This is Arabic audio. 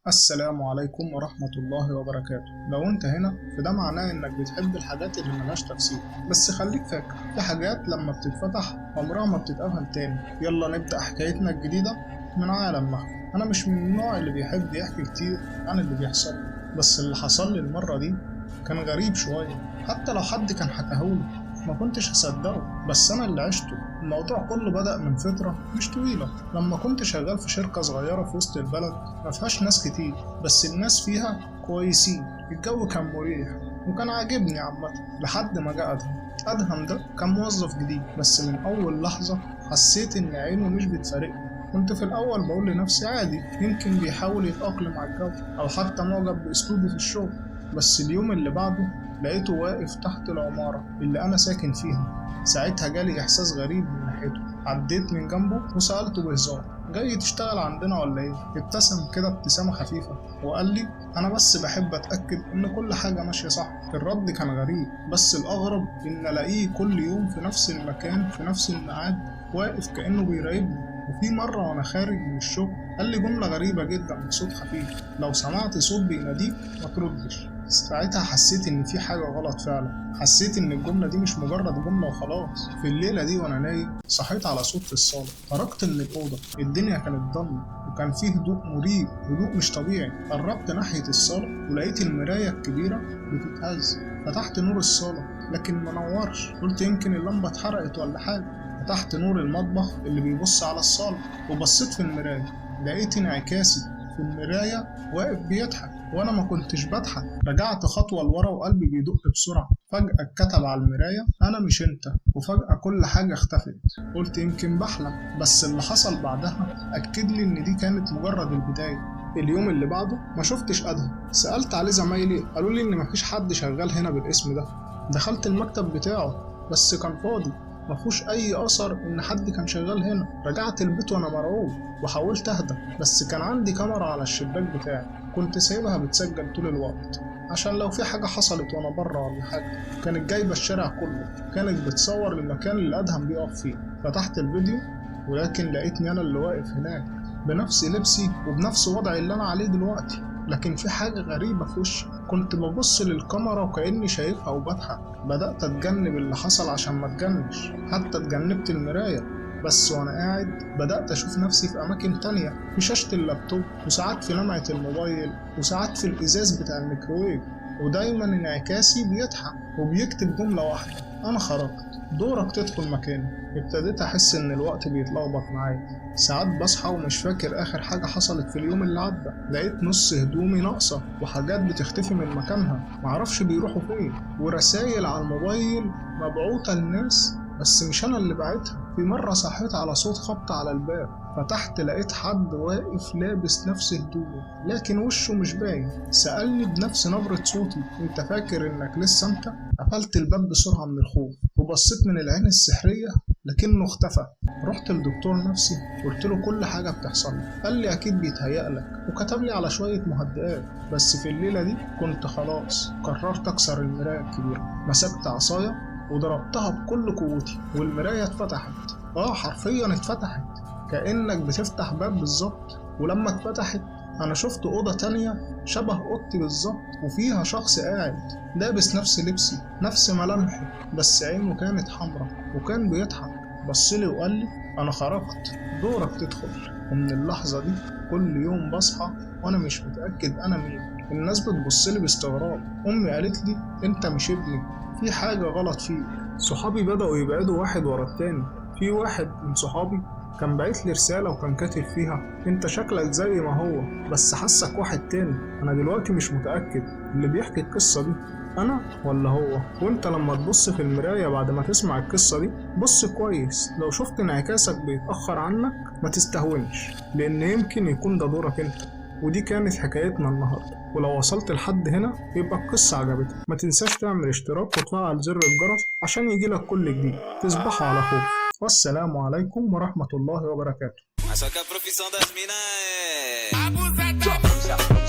السلام عليكم ورحمة الله وبركاته. لو انت هنا فده معناه انك بتحب الحاجات اللي ملهاش تفسير، بس خليك فاكر في حاجات لما بتتفتح عمرها ما بتتقفل تاني. يلا نبدأ حكايتنا الجديدة من عالم مخفي. انا مش من النوع اللي بيحب يحكي كتير عن اللي بيحصل لي، بس اللي حصل لي المرة دي كان غريب شوية. حتى لو حد كان حكاهولي ما كنتش هصدقه، بس انا اللي عشته. الموضوع كله بدأ من فترة مش طويلة، لما كنت شغال في شركة صغيرة في وسط البلد ما فيهاش ناس كتير، بس الناس فيها كويسين. الجو كان مريح وكان عاجبني عامة، لحد ما جه أدهم ده كان موظف جديد، بس من أول لحظة حسيت إن عينه مش بتفارقني. كنت في الأول بقول لنفسي عادي، يمكن بيحاول يتأقلم على الجو أو حتى معجب بأسلوبي في الشغل. بس اليوم اللي بعده لقيته واقف تحت العمارة اللي أنا ساكن فيها. ساعتها جالي إحساس غريب من ناحيته. عديت من جنبه وسألته بهزار: جاي تشتغل عندنا ولا إيه؟ ابتسم كده ابتسامة خفيفة وقال لي: أنا بس بحب أتأكد إن كل حاجة ماشية صح. الرد كان غريب، بس الأغرب إن ألاقيه كل يوم في نفس المكان في نفس الميعاد، واقف كأنه بيراقبني. وفي مرة وأنا خارج من الشغل قال لي جملة غريبة جدا بصوت خفيف: لو سمعت صوت بيناديك ما تردش. ساعتها حسيت إن في حاجة غلط فعلا، حسيت إن الجملة دي مش مجرد جملة وخلاص. في الليلة دي وأنا نايم صحيت على صوت في الصالة. خرجت من الأوضة، الدنيا كانت ضلمة وكان فيه هدوء مريب، هدوء مش طبيعي. قربت ناحية الصالة ولقيت المراية الكبيرة بتتهز. فتحت نور الصالة لكن ما نورش، قلت يمكن اللمبة اتحرقت ولا حاجة. فتحت نور المطبخ اللي بيبص على الصالة وبصيت في المراية، لقيت انعكاسي في المراية واقف بيضحك وانا ما كنتش بضحك. رجعت خطوة لورا وقلبي بيدق بسرعة. فجأة اتكتب على المراية: انا مش انت. وفجأة كل حاجة اختفت. قلت يمكن بحلم، بس اللي حصل بعدها اكد لي ان دي كانت مجرد البداية. اليوم اللي بعده ما شفتش ادهم. سألت عليه زمايلي قالوا لي ان مفيش حد شغال هنا بالاسم ده. دخلت المكتب بتاعه بس كان فاضي، مفهوش أي أثر إن حد كان شغال هنا. رجعت البيت وأنا مرعوب وحاولت أهدى، بس كان عندي كاميرا على الشباك بتاعي كنت سايبها بتسجل طول الوقت، عشان لو في حاجة حصلت وأنا بره ولا حاجة. كانت جايبة الشارع كله، كانت بتصور المكان اللي أدهم بيقف فيه. فتحت الفيديو ولكن لقيتني أنا اللي واقف هناك بنفس لبسي وبنفس وضعي اللي أنا عليه دلوقتي. لكن في حاجة غريبة في وشي، كنت ببص للكاميرا وكأني شايفها وبضحك. بدأت أتجنب اللي حصل عشان ما اتجنش، حتى اتجنبت المراية. بس وأنا قاعد بدأت أشوف نفسي في أماكن تانية، في شاشة اللابتوب، وساعات في لمعة الموبايل، وساعات في الإزاز بتاع الميكروويف. ودايما انعكاسي بيضحك وبيكتب جملة واحدة: أنا خرجت، دورك تدخل مكاني. ابتديت أحس إن الوقت بيتلخبط معايا. ساعات بصحى ومش فاكر آخر حاجة حصلت في اليوم اللي عدى. لقيت نص هدومي ناقصة وحاجات بتختفي من مكانها معرفش بيروحوا فين، ورسايل على الموبايل مبعوتة للناس بس مش أنا اللي بعتها. في مرة صحيت على صوت خبط على الباب، فتحت لقيت حد واقف لابس نفس هدومي لكن وشه مش باين. سألني بنفس نبرة صوتي: انت فاكر انك لسه انت؟ قفلت الباب بسرعة من الخوف وبصيت من العين السحرية لكنه اختفى. رحت لدكتور نفسي قلت له كل حاجة بتحصل لي. قال لي أكيد بيتهيألك وكتب لي على شوية مهدئات. بس في الليلة دي كنت خلاص قررت أكسر المراية الكبيرة. مسكت عصاية وضربتها بكل قوتي والمراية اتفتحت. حرفيا اتفتحت كأنك بتفتح باب بالظبط. ولما اتفتحت أنا شفت أوضة تانية شبه أوضتي بالظبط، وفيها شخص قاعد لابس نفس لبسي نفس ملامحي، بس عينه كانت حمرا وكان بيضحك. بصلي وقال لي: أنا خرجت، دورك تدخل. ومن اللحظة دي كل يوم بصحى وأنا مش متأكد أنا مين. الناس بتبصلي باستغراب. أمي قالت لي: أنت مش ابني، في حاجة غلط فيك. صحابي بدأوا يبعدوا واحد ورا التاني. في واحد من صحابي كان باعت لي رسالة وكان كاتب فيها: انت شكلك زي ما هو بس حسك واحد تاني. انا دلوقتي مش متأكد اللي بيحكي القصة دي انا ولا هو. وانت لما تبص في المراية بعد ما تسمع القصة دي بص كويس، لو شفت انعكاسك بيتأخر عنك ما تستهونش، لان يمكن يكون ده دورك انت. ودي كانت حكايتنا النهاردة، ولو وصلت لحد هنا يبقى القصة عجبتك. ما تنساش تعمل اشتراك وتفعل زر الجرس عشان يجيلك كل جديد. تصبحوا على خير، والسلام عليكم ورحمة الله وبركاته. Só que a profissão das minas é abusadão.